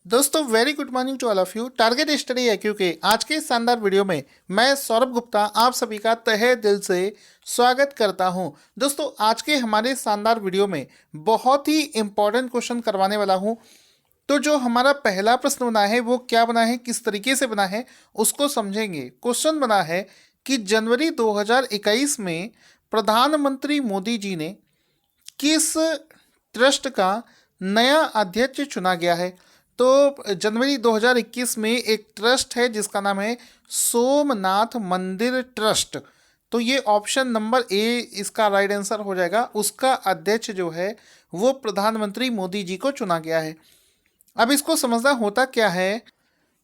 दोस्तों very good morning to all of you. Target study है क्योंकि आज के इस शानदार वीडियो में मैं सौरभ गुप्ता आप सभी का तहे दिल से स्वागत करता हूं। दोस्तों आज के हमारे शानदार वीडियो में बहुत ही इंपॉर्टेंट क्वेश्चन करवाने वाला हूं। तो जो हमारा पहला प्रश्न बना है वो क्या बना है, किस तरीके से बना है उसको समझेंगे। क्वेश्चन बना है कि जनवरी 2021 में प्रधानमंत्री मोदी जी ने किस ट्रस्ट का नया अध्यक्ष चुना गया है। तो जनवरी 2021 में एक ट्रस्ट है जिसका नाम है सोमनाथ मंदिर ट्रस्ट। तो ये ऑप्शन नंबर ए इसका राइट आंसर हो जाएगा। उसका अध्यक्ष जो है वो प्रधानमंत्री मोदी जी को चुना गया है। अब इसको समझना होता क्या है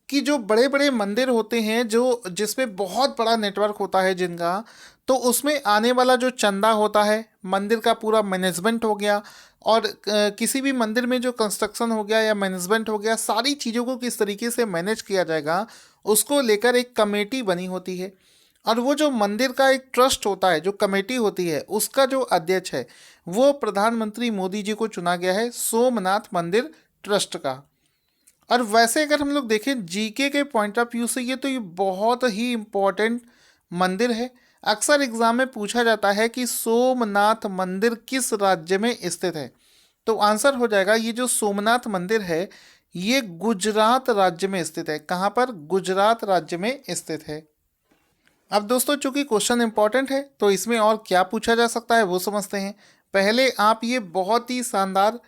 कि जो बड़े बड़े मंदिर होते हैं जो जिसमें बहुत बड़ा नेटवर्क होता है जिनका, तो उसमें आने वाला जो चंदा होता है, मंदिर का पूरा मैनेजमेंट हो गया और किसी भी मंदिर में जो कंस्ट्रक्शन हो गया या मैनेजमेंट हो गया, सारी चीज़ों को किस तरीके से मैनेज किया जाएगा उसको लेकर एक कमेटी बनी होती है। और वो जो मंदिर का एक ट्रस्ट होता है, जो कमेटी होती है, उसका जो अध्यक्ष है वो प्रधानमंत्री मोदी जी को चुना गया है सोमनाथ मंदिर ट्रस्ट का। और वैसे अगर हम लोग देखें जीके के पॉइंट ऑफ व्यू से ये बहुत ही इम्पोर्टेंट मंदिर है। अक्सर एग्जाम में पूछा जाता है कि सोमनाथ मंदिर किस राज्य में स्थित है। तो आंसर हो जाएगा ये जो सोमनाथ मंदिर है ये गुजरात राज्य में स्थित है। कहाँ पर? गुजरात राज्य में स्थित है। अब दोस्तों चूंकि क्वेश्चन इंपॉर्टेंट है तो इसमें और क्या पूछा जा सकता है वो समझते हैं। पहले आप ये बहुत ही शानदार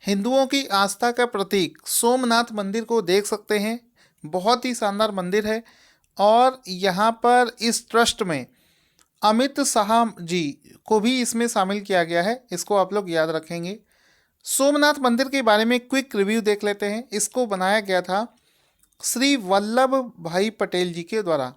हिंदुओं की आस्था का प्रतीक सोमनाथ मंदिर को देख सकते हैं। बहुत ही शानदार मंदिर है और यहाँ पर इस ट्रस्ट में अमित शाह जी को भी इसमें शामिल किया गया है। इसको आप लोग याद रखेंगे। सोमनाथ मंदिर के बारे में क्विक रिव्यू देख लेते हैं। इसको बनाया गया था श्री वल्लभ भाई पटेल जी के द्वारा।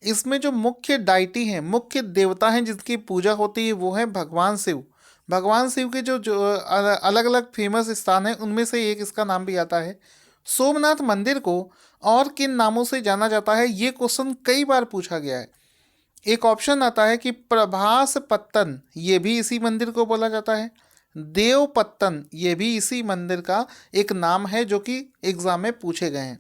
इसमें जो मुख्य डाइटी हैं, मुख्य देवता हैं जिनकी पूजा होती है वो है भगवान शिव। भगवान शिव के जो जो अलग अलग फेमस स्थान हैं उनमें से एक इसका नाम भी आता है। सोमनाथ मंदिर को और किन नामों से जाना जाता है ये क्वेश्चन कई बार पूछा गया है। एक ऑप्शन आता है कि प्रभास पत्तन, ये भी इसी मंदिर को बोला जाता है। देव पत्तन, ये भी इसी मंदिर का एक नाम है जो कि एग्जाम में पूछे गए हैं।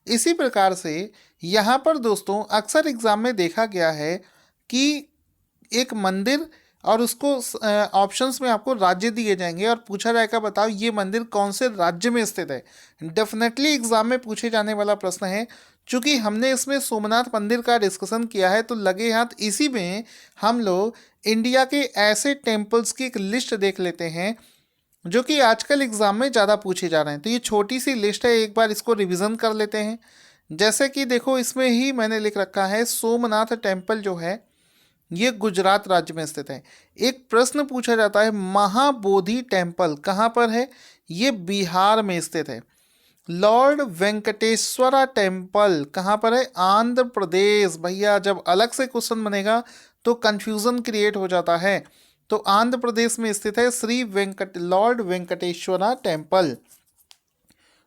इसी प्रकार से यहाँ पर दोस्तों अक्सर एग्जाम में देखा गया है कि एक मंदिर और उसको ऑप्शंस में आपको राज्य दिए जाएंगे और पूछा जाएगा बताओ ये मंदिर कौन से राज्य में स्थित है। डेफिनेटली एग्जाम में पूछे जाने वाला प्रश्न है। चूंकि हमने इसमें सोमनाथ मंदिर का डिस्कशन किया है तो लगे हाथ इसी में हम लोग इंडिया के ऐसे टेम्पल्स की एक लिस्ट देख लेते हैं जो कि आजकल एग्जाम में ज़्यादा पूछे जा रहे हैं। तो ये छोटी सी लिस्ट है, एक बार इसको रिवीजन कर लेते हैं। जैसे कि देखो इसमें ही मैंने लिख रखा है सोमनाथ टेम्पल जो है ये गुजरात राज्य में स्थित है। एक प्रश्न पूछा जाता है महाबोधि टेम्पल कहाँ पर है? ये बिहार में स्थित है। लॉर्ड वेंकटेश्वरा टेम्पल कहाँ पर है? आंध्र प्रदेश। भैया जब अलग से क्वेश्चन बनेगा तो कंफ्यूजन क्रिएट हो जाता है। तो आंध्र प्रदेश में स्थित है श्री लॉर्ड वेंकटेश्वरा टेम्पल।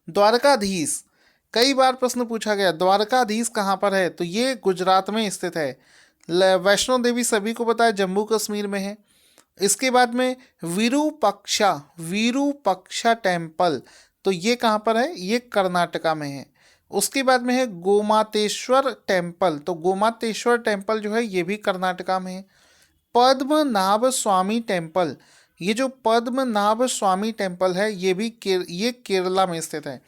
द्वारकाधीश, कई बार प्रश्न पूछा गया द्वारकाधीश कहाँ पर है? तो ये गुजरात में स्थित है। वैष्णो देवी सभी को पता है जम्मू कश्मीर में है। इसके बाद में विरूपक्षा टेम्पल, तो ये कहाँ पर है? ये कर्नाटका में है। उसके बाद में है गोमातेश्वर टेम्पल, तो गोमातेश्वर टेम्पल जो है ये भी कर्नाटका में है। पद्मनाभ स्वामी टेम्पल, ये जो पद्मनाभ स्वामी टेम्पल है ये भी ये केरला में स्थित है।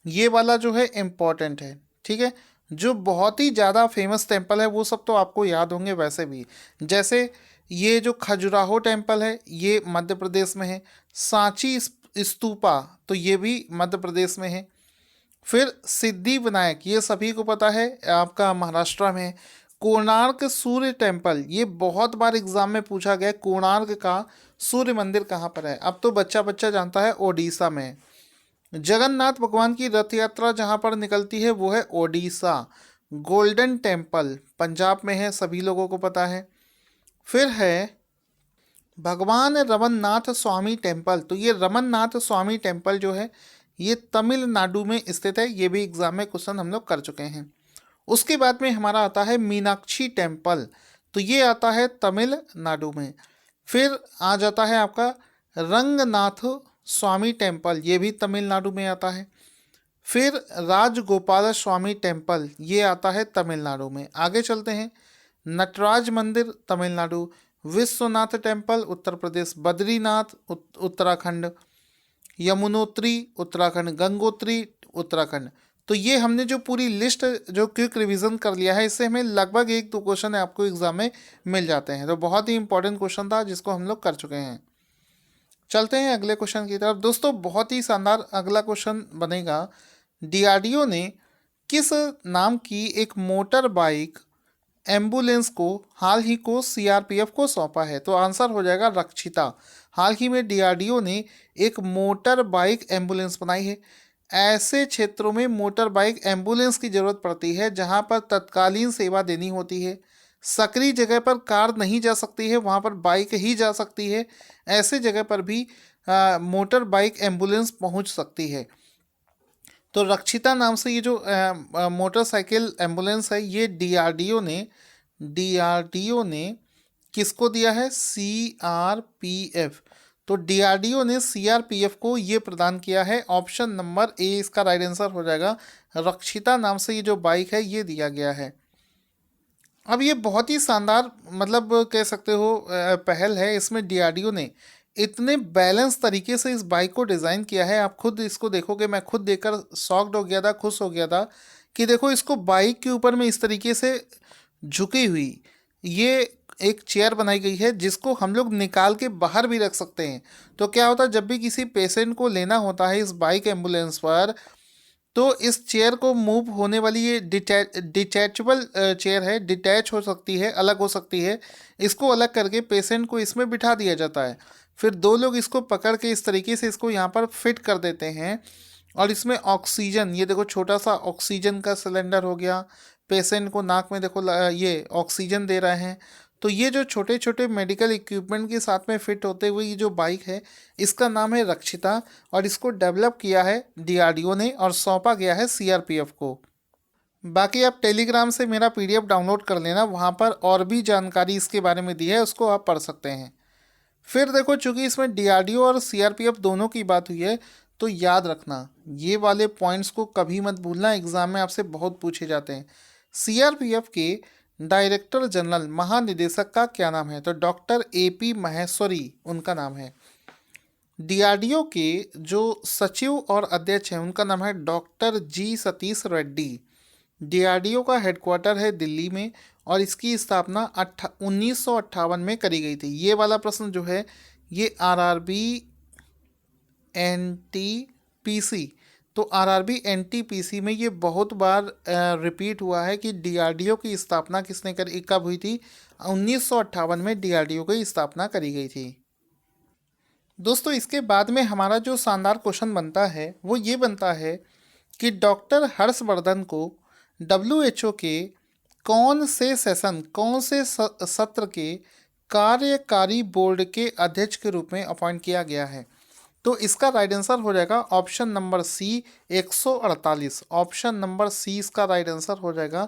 ये वाला जो है इम्पॉर्टेंट है, ठीक है। जो बहुत ही ज़्यादा फेमस टेम्पल है वो सब तो आपको याद होंगे वैसे भी। जैसे ये जो खजुराहो टेम्पल है ये मध्य प्रदेश में है। सांची स्तूपा, तो ये भी मध्य प्रदेश में है। फिर सिद्धि विनायक, ये सभी को पता है आपका महाराष्ट्र में है। कोणार्क सूर्य टेम्पल, ये बहुत बार एग्जाम में पूछा गया कोणार्क का सूर्य मंदिर कहाँ पर है। अब तो बच्चा बच्चा जानता है ओडिशा में है। जगन्नाथ भगवान की रथ यात्रा जहाँ पर निकलती है वो है ओडिशा। गोल्डन टेम्पल पंजाब में है, सभी लोगों को पता है। फिर है भगवान रमननाथ स्वामी टेम्पल, तो ये रमननाथ स्वामी टेम्पल जो है ये तमिलनाडु में स्थित है। ये भी एग्जाम में क्वेश्चन हम लोग कर चुके हैं। उसके बाद में हमारा आता है मीनाक्षी टेम्पल, तो ये आता है तमिलनाडु में। फिर आ जाता है आपका रंगनाथ स्वामी टेम्पल, ये भी तमिलनाडु में आता है। फिर राजगोपाल स्वामी टेम्पल, ये आता है तमिलनाडु में। आगे चलते हैं, नटराज मंदिर तमिलनाडु, विश्वनाथ टेम्पल उत्तर प्रदेश, बद्रीनाथ उत्तराखंड, यमुनोत्री उत्तराखंड, गंगोत्री उत्तराखंड। तो ये हमने जो पूरी लिस्ट जो क्विक रिवीजन कर लिया है, इससे हमें लगभग 1-2 क्वेश्चन आपको एग्जाम में मिल जाते हैं। तो बहुत ही इंपॉर्टेंट क्वेश्चन था जिसको हम लोग कर चुके हैं। चलते हैं अगले क्वेश्चन की तरफ। दोस्तों बहुत ही शानदार अगला क्वेश्चन बनेगा, डीआरडीओ ने किस नाम की एक मोटर बाइक एम्बुलेंस को हाल ही को सीआरपीएफ को सौंपा है? तो आंसर हो जाएगा रक्षिता। हाल ही में डीआरडीओ ने एक मोटर बाइक एम्बुलेंस बनाई है। ऐसे क्षेत्रों में मोटर बाइक एम्बुलेंस की ज़रूरत पड़ती है जहां पर तत्कालीन सेवा देनी होती है। सकरी जगह पर कार नहीं जा सकती है, वहां पर बाइक ही जा सकती है। ऐसे जगह पर भी मोटर बाइक एम्बुलेंस पहुंच सकती है। तो रक्षिता नाम से ये जो मोटरसाइकिल एम्बुलेंस है, ये डीआरडीओ ने किसको दिया है? सीआरपीएफ। तो डीआरडीओ ने सीआरपीएफ को ये प्रदान किया है। ऑप्शन नंबर ए इसका राइट आंसर हो जाएगा। रक्षिता नाम से ये जो बाइक है ये दिया गया है। अब ये बहुत ही शानदार मतलब कह सकते हो पहल है। इसमें डीआरडीओ ने इतने बैलेंस तरीके से इस बाइक को डिज़ाइन किया है, आप खुद इसको देखोगे, मैं खुद देखकर शॉक्ड हो गया था, खुश हो गया था कि देखो इसको बाइक के ऊपर में इस तरीके से झुकी हुई ये एक चेयर बनाई गई है जिसको हम लोग निकाल के बाहर भी रख सकते हैं। तो क्या होता है, जब भी किसी पेशेंट को लेना होता है इस बाइक एम्बुलेंस पर, तो इस चेयर को मूव होने वाली ये डिटैचेबल चेयर है, डिटैच हो सकती है, अलग हो सकती है। इसको अलग करके पेशेंट को इसमें बिठा दिया जाता है। फिर 2 लोग इसको पकड़ के इस तरीके से इसको यहाँ पर फिट कर देते हैं। और इसमें ऑक्सीजन, ये देखो छोटा सा ऑक्सीजन का सिलेंडर हो गया। पेशेंट को नाक में देखो ये ऑक्सीजन दे रहे हैं। तो ये जो छोटे छोटे मेडिकल इक्विपमेंट के साथ में फिट होते हुए ये जो बाइक है, इसका नाम है रक्षिता। और इसको डेवलप किया है डीआरडीओ ने और सौंपा गया है सीआरपीएफ को। बाकी आप टेलीग्राम से मेरा पीडीएफ डाउनलोड कर लेना, वहाँ पर और भी जानकारी इसके बारे में दी है, उसको आप पढ़ सकते हैं। फिर देखो, चूंकि इसमें डीआरडीओ और सीआरपीएफ दोनों की बात हुई है, तो याद रखना ये वाले पॉइंट्स को कभी मत भूलना, एग्जाम में आपसे बहुत पूछे जाते हैं। सीआरपीएफ के डायरेक्टर जनरल महानिदेशक का क्या नाम है? तो डॉक्टर एपी महेश्वरी उनका नाम है। डीआरडीओ के जो सचिव और अध्यक्ष हैं उनका नाम है डॉक्टर जी सतीश रेड्डी। डीआरडीओ का हेडक्वार्टर है दिल्ली में और इसकी स्थापना 1958 में करी गई थी। ये वाला प्रश्न जो है ये आरआरबी एनटीपीसी, तो आरआरबी एनटीपीसी में ये बहुत बार रिपीट हुआ है कि डीआरडीओ की स्थापना किसने करी, कब हुई थी? 1958 में डीआरडीओ की स्थापना करी गई थी। दोस्तों इसके बाद में हमारा जो शानदार क्वेश्चन बनता है वो ये बनता है कि डॉक्टर हर्षवर्धन को डब्ल्यूएचओ के कौन से सेशन, कौन से सत्र के कार्यकारी बोर्ड के अध्यक्ष के रूप में अपॉइंट किया गया है? तो इसका राइट आंसर हो जाएगा option number C 148। Option number C इसका राइट आंसर हो जाएगा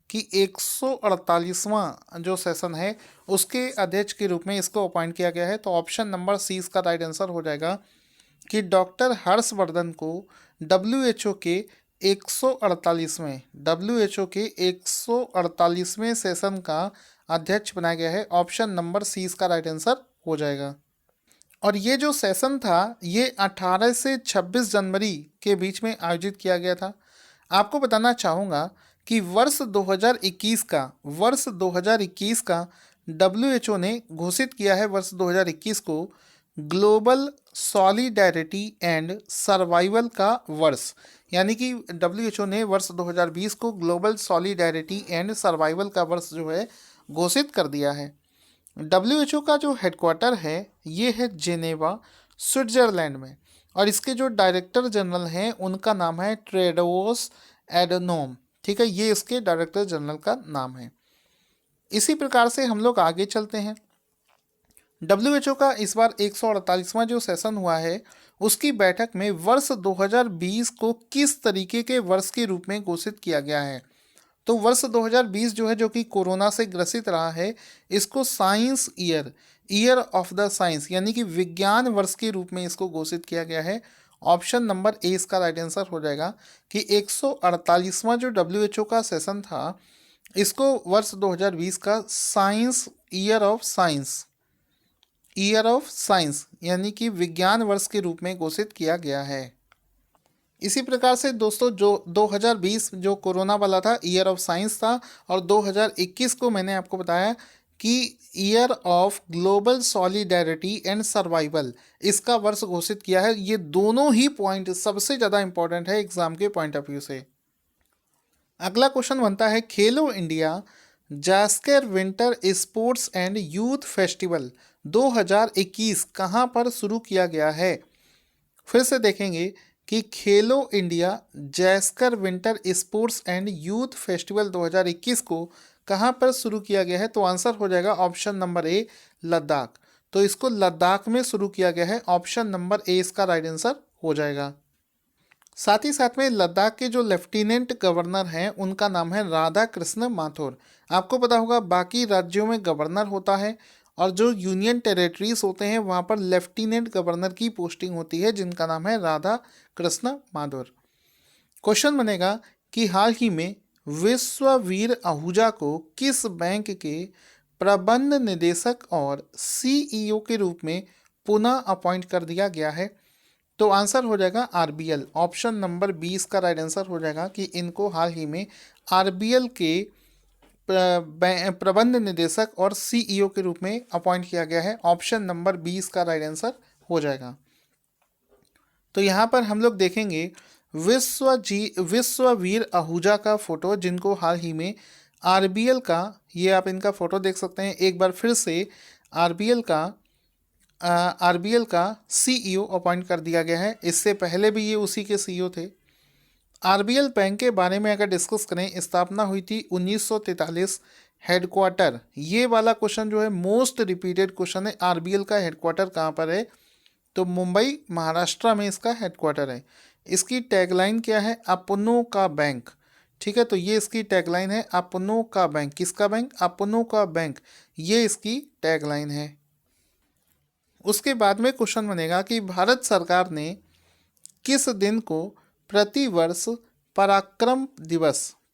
कि 148वां जो सेशन है उसके अध्यक्ष के रूप में इसको अपॉइंट किया गया है। तो ऑप्शन नंबर सी इसका राइट आंसर हो जाएगा कि डॉक्टर हर्षवर्धन को डब्ल्यूएचओ के 148वें सेशन का अध्यक्ष बनाया गया है। ऑप्शन नंबर सी इसका राइट आंसर हो जाएगा। और ये जो सेशन था ये 18 से 26 जनवरी के बीच में आयोजित किया गया था। आपको बताना चाहूँगा कि वर्ष 2021 का डब्ल्यूएचओ ने घोषित किया है वर्ष 2021 को ग्लोबल सॉलिडेरिटी एंड सर्वाइवल का वर्ष। यानी कि डब्ल्यूएचओ ने वर्ष 2020 को ग्लोबल सॉलिडेरिटी एंड सर्वाइवल का वर्ष जो है घोषित कर दिया है। डब्ल्यूएचओ का जो हेडक्वार्टर है ये है जेनेवा, स्विट्जरलैंड में। और इसके जो डायरेक्टर जनरल हैं उनका नाम है टेड्रोस एडनोम। ठीक है, ये इसके डायरेक्टर जनरल का नाम है। इसी प्रकार से हम लोग आगे चलते हैं। डब्ल्यूएचओ का इस बार 148वां जो सेशन हुआ है उसकी बैठक में वर्ष 2020 को किस तरीके के वर्ष के रूप में घोषित किया गया है? तो वर्ष 2020 जो है, जो कि कोरोना से ग्रसित रहा है, इसको science year of the science यानी कि विज्ञान वर्ष के रूप में इसको घोषित किया गया है। ऑप्शन नंबर ए इसका राइट आंसर हो जाएगा कि 148वां जो WHO का सेशन था, इसको वर्ष 2020 का साइंस ईयर ऑफ साइंस यानी कि विज्ञान वर्ष के रूप में घोषित किया गया है। इसी प्रकार से दोस्तों जो 2020 जो कोरोना वाला था, ईयर ऑफ साइंस था, और 2021 को मैंने आपको बताया कि year of global solidarity and survival, इसका वर्ष घोषित किया है। ये दोनों ही पॉइंट सबसे ज़्यादा इंपॉर्टेंट है एग्जाम के पॉइंट ऑफ व्यू से। अगला क्वेश्चन बनता है, खेलो India Zanskar winter sports and youth festival 2021 कहाँ पर शुरू किया गया है। फिर से देखेंगे कि Khelo India Zanskar winter sports and youth festival 2021 को कहाँ पर शुरू किया गया है। तो आंसर हो जाएगा ऑप्शन नंबर ए, लद्दाख। तो इसको लद्दाख में शुरू किया गया है, ऑप्शन नंबर ए इसका राइट आंसर हो जाएगा। साथ ही साथ में लद्दाख के जो लेफ्टिनेंट गवर्नर हैं उनका नाम है राधा कृष्ण माथुर। आपको पता होगा बाकी राज्यों में गवर्नर होता है और जो यूनियन टेरिटरीज होते हैं वहाँ पर लेफ्टिनेंट गवर्नर की पोस्टिंग होती है, जिनका नाम है राधा कृष्ण माथुर। क्वेश्चन बनेगा कि हाल ही में विश्व वीर आहूजा को किस बैंक के प्रबंध निदेशक और CEO के रूप में पुनः अपॉइंट कर दिया गया है। तो आंसर हो जाएगा RBL, ऑप्शन नंबर 20 का राइट आंसर हो जाएगा कि इनको हाल ही में RBL के प्रबंध निदेशक और CEO के रूप में अपॉइंट किया गया है। ऑप्शन नंबर 20 का राइट आंसर हो जाएगा। तो यहाँ पर हम लोग देखेंगे विश्व वीर आहूजा का फोटो, जिनको हाल ही में RBL का, ये आप इनका फोटो देख सकते हैं एक बार फिर से, RBL का CEO अपॉइंट कर दिया गया है। इससे पहले भी ये उसी के CEO थे। RBL बैंक के बारे में अगर डिस्कस करें, स्थापना हुई थी 1943। हेडक्वार्टर, ये वाला क्वेश्चन जो है मोस्ट रिपीटेड क्वेश्चन है, RBL का हेडक्वार्टर कहाँ पर है। तो मुंबई महाराष्ट्र में इसका हेडक्वार्टर है। इसकी टैगलाइन क्या है, अपनों का बैंक। ठीक है, तो ये इसकी टैगलाइन है, अपनों का बैंक। किसका बैंक, अपनों का बैंक, ये इसकी टैगलाइन है। उसके बाद में क्वेश्चन बनेगा कि भारत सरकार ने किस दिन को प्रतिवर्ष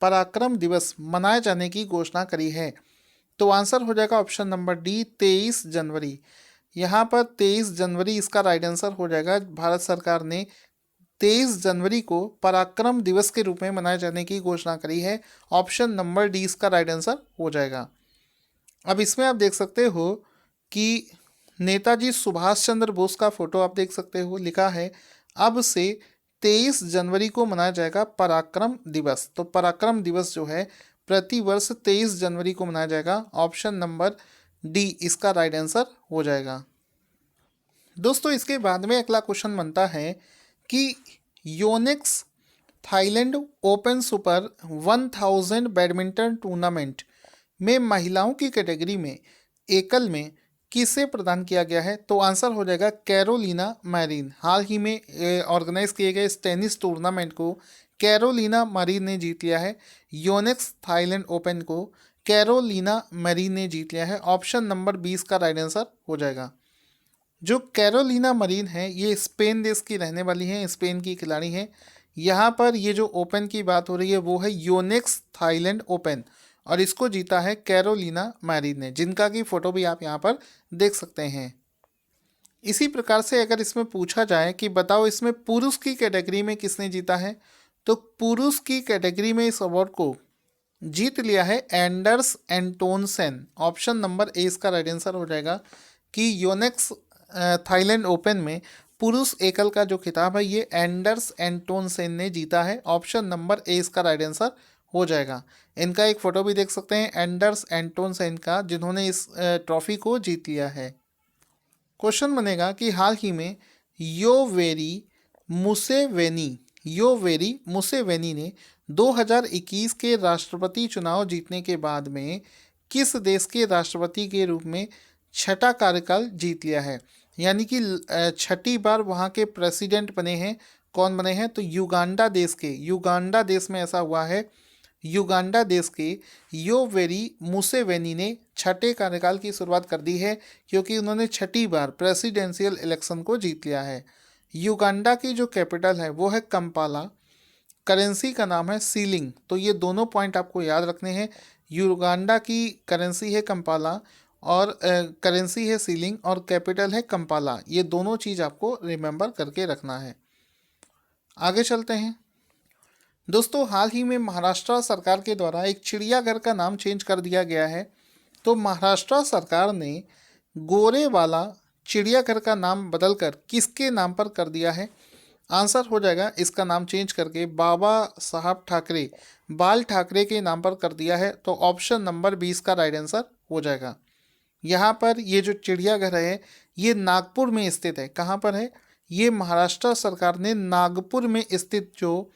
पराक्रम दिवस मनाए जाने की घोषणा करी है। तो आंसर हो जाएगा ऑप्शन नंबर डी, 23 जनवरी। यहाँ पर 23 जनवरी इसका राइट आंसर हो जाएगा। भारत सरकार ने 23 जनवरी को पराक्रम दिवस के रूप में मनाए जाने की घोषणा करी है। ऑप्शन नंबर डी इसका राइट आंसर हो जाएगा। अब इसमें आप देख सकते हो कि नेताजी सुभाष चंद्र बोस का फोटो आप देख सकते हो, लिखा है अब से 23 जनवरी को मनाया जाएगा पराक्रम दिवस। तो पराक्रम दिवस जो है प्रतिवर्ष 23 जनवरी को मनाया जाएगा। ऑप्शन नंबर डी इसका राइट आंसर हो जाएगा। दोस्तों इसके बाद में अगला क्वेश्चन बनता है कि Yonex Thailand open super 1000 badminton tournament में महिलाओं की कैटेगरी में एकल में किसे प्रदान किया गया है। तो आंसर हो जाएगा कैरोलिना मैरिन। हाल ही में ऑर्गेनाइज किए गए इस टेनिस टूर्नामेंट को कैरोलिना मैरिन ने जीत लिया है। योनेक्स थाईलैंड ओपन को कैरोलिना मैरिन ने जीत लिया है। ऑप्शन नंबर 20 का राइट आंसर हो जाएगा। जो कैरोलिना मैरिन है ये स्पेन देश की रहने वाली हैं, स्पेन की खिलाड़ी हैं। यहाँ पर ये जो ओपन की बात हो रही है वो है योनेक्स थाईलैंड ओपन, और इसको जीता है कैरोलिना मैरिन ने, जिनका की फोटो भी आप यहाँ पर देख सकते हैं। इसी प्रकार से अगर इसमें पूछा जाए कि बताओ इसमें पुरुष की कैटेगरी में किसने जीता है, तो पुरुष की कैटेगरी में इस अवार्ड को जीत लिया है Anders Antonsen. Option number A इसका राइट आंसर हो जाएगा कि योनेक्स थाईलैंड ओपन में पुरुष एकल का जो खिताब है ये एंडर्स एंटोनसेन ने जीता है। ऑप्शन नंबर ए इसका राइट आंसर हो जाएगा। इनका एक फ़ोटो भी देख सकते हैं एंडर्स एंटोनसेन का, जिन्होंने इस ट्रॉफी को जीत लिया है। क्वेश्चन बनेगा कि हाल ही में योवेरी मुसेवेनी ने 2021 के राष्ट्रपति चुनाव जीतने के बाद में किस देश के राष्ट्रपति के रूप में छठा कार्यकाल जीत लिया है, यानी कि छठी बार वहाँ के प्रेसिडेंट बने हैं। कौन बने हैं, तो युगांडा देश में ऐसा हुआ है। युगांडा देश के योवेरी मुसेवेनी ने छठे कार्यकाल की शुरुआत कर दी है, क्योंकि उन्होंने छठी बार प्रेसिडेंशियल इलेक्शन को जीत लिया है। युगांडा की जो कैपिटल है वो है कंपाला, करेंसी का नाम है सीलिंग। तो ये दोनों पॉइंट आपको याद रखने हैं। युगांडा की करेंसी है कंपाला और करेंसी है सीलिंग और कैपिटल है कंपाला। ये दोनों चीज़ आपको रिमेंबर करके रखना है। आगे चलते हैं दोस्तों। हाल ही में महाराष्ट्र सरकार के द्वारा एक चिड़ियाघर का नाम चेंज कर दिया गया है। तो महाराष्ट्र सरकार ने गोरेवाला चिड़ियाघर का नाम बदलकर किसके नाम पर कर दिया है? आंसर हो जाएगा इसका नाम चेंज करके बाबा साहब ठाकरे, बाल ठाकरे के नाम पर कर दिया है। तो ऑप्शन नंबर 20 का राइट आंसर हो जाएगा। यहाँ पर ये जो चिड़ियाघर है ये नागपुर में स्थित है। कहाँ पर है? ये महाराष्ट्र सरकार ने नागपुर में स्थित जो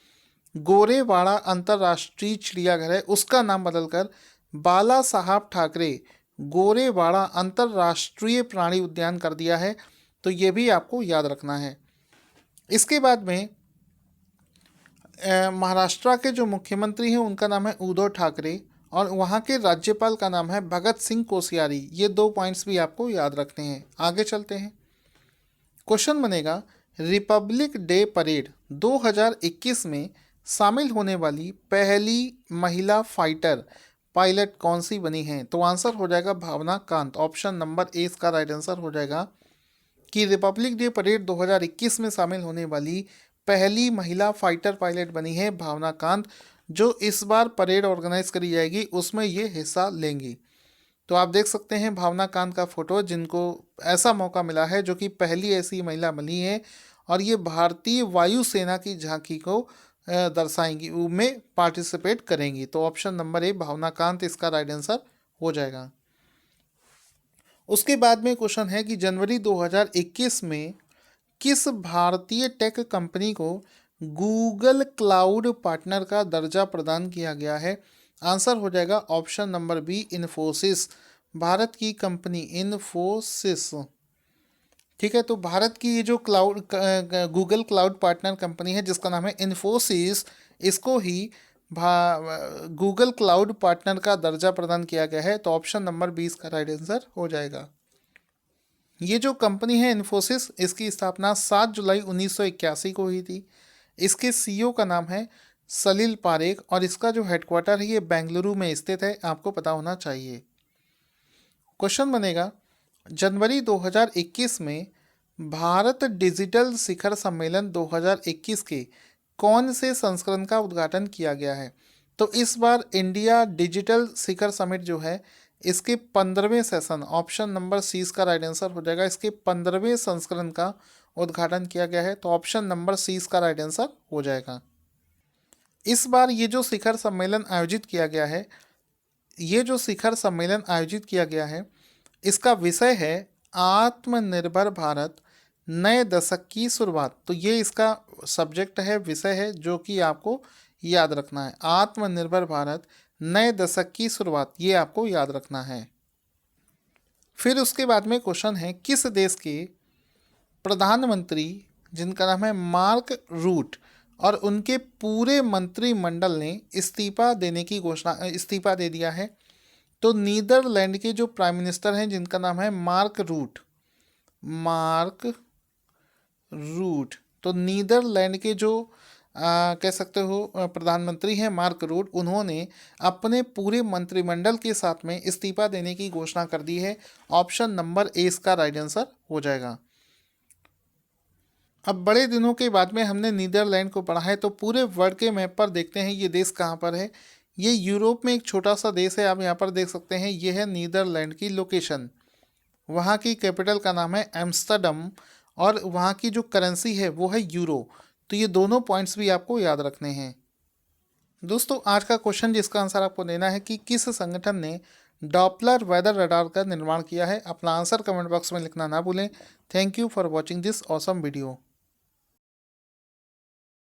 गोरेवाड़ा अंतर्राष्ट्रीय चिड़ियाघर है उसका नाम बदलकर बाला साहब ठाकरे गोरेवाड़ा अंतर्राष्ट्रीय प्राणी उद्यान कर दिया है। तो ये भी आपको याद रखना है। इसके बाद में महाराष्ट्र के जो मुख्यमंत्री हैं उनका नाम है उद्धव ठाकरे और वहाँ के राज्यपाल का नाम है भगत सिंह कोश्यारी। ये 2 पॉइंट्स भी आपको याद रखने हैं। आगे चलते हैं। क्वेश्चन बनेगा रिपब्लिक डे परेड 2021 में शामिल होने वाली पहली महिला फाइटर पायलट कौन सी बनी है? तो आंसर हो जाएगा भावना कांत। ऑप्शन नंबर ए इसका राइट आंसर हो जाएगा कि रिपब्लिक डे परेड 2021 में शामिल होने वाली पहली महिला फाइटर पायलट बनी है भावना कांत। जो इस बार परेड ऑर्गेनाइज करी जाएगी उसमें ये हिस्सा लेंगी। तो आप देख सकते हैं भावना कांत का फोटो, जिनको ऐसा मौका मिला है जो कि पहली ऐसी महिला बनी है और ये भारतीय वायुसेना की झांकी को दर्शाएंगी, उनमें पार्टिसिपेट करेंगी। तो ऑप्शन नंबर ए भावना कांत इसका राइट आंसर हो जाएगा। उसके बाद में क्वेश्चन है कि जनवरी 2021 में किस भारतीय टेक कंपनी को गूगल क्लाउड पार्टनर का दर्जा प्रदान किया गया है? आंसर हो जाएगा option number B Infosys. Bharat की कंपनी इन्फोसिस, ठीक है। तो भारत की ये जो गूगल क्लाउड पार्टनर कंपनी है जिसका नाम है इन्फोसिस, इसको ही गूगल क्लाउड पार्टनर का दर्जा प्रदान किया गया है। तो ऑप्शन नंबर 20 का राइट आंसर हो जाएगा। ये जो कंपनी है इन्फोसिस, इसकी स्थापना 7 जुलाई 1981 को हुई थी। इसके सीईओ का नाम है सलील पारेख और इसका जो हेडक्वार्टर है ये बेंगलुरु में स्थित है, आपको पता होना चाहिए। क्वेश्चन बनेगा जनवरी 2021 में भारत डिजिटल शिखर सम्मेलन 2021 के कौन से संस्करण का उद्घाटन किया गया है? तो इस बार इंडिया डिजिटल शिखर समिट जो है इसके 15वें सेशन, ऑप्शन नंबर सी इसका राइट आंसर हो जाएगा, इसके 15वें संस्करण का उद्घाटन किया गया है। तो ऑप्शन नंबर सी इसका राइट आंसर हो जाएगा। इस बार ये जो शिखर सम्मेलन आयोजित किया गया है, ये जो शिखर सम्मेलन आयोजित किया गया है इसका विषय है आत्मनिर्भर भारत नए दशक की शुरुआत। तो ये इसका सब्जेक्ट है, विषय है जो कि आपको याद रखना है। आत्मनिर्भर भारत नए दशक की शुरुआत, ये आपको याद रखना है। फिर उसके बाद में क्वेश्चन है किस देश के प्रधानमंत्री जिनका नाम है मार्क रूट और उनके पूरे मंत्रिमंडल ने इस्तीफा इस्तीफा दे दिया है? तो नीदरलैंड के जो प्राइम मिनिस्टर हैं जिनका नाम है मार्क रूट, तो नीदरलैंड के जो कह सकते हो प्रधानमंत्री हैं मार्क रूट, उन्होंने अपने पूरे मंत्रिमंडल के साथ में इस्तीफा देने की घोषणा कर दी है। ऑप्शन नंबर ए इसका राइट आंसर हो जाएगा। अब बड़े दिनों के बाद में हमने नीदरलैंड को पढ़ा है, तो पूरे वर्ल्ड के मैप पर देखते हैं ये देश कहाँ पर है। ये यूरोप में एक छोटा सा देश है, आप यहाँ पर देख सकते हैं, ये है नीदरलैंड की लोकेशन। वहाँ की कैपिटल का नाम है एम्स्टर्डम और वहाँ की जो करेंसी है वो है यूरो। तो ये दोनों पॉइंट्स भी आपको याद रखने हैं। दोस्तों आज का क्वेश्चन जिसका आंसर आपको देना है कि किस संगठन ने डॉपलर वेदर रडार का निर्माण किया है? अपना आंसर कमेंट बॉक्स में लिखना ना भूलें। Thank you for watching this awesome video.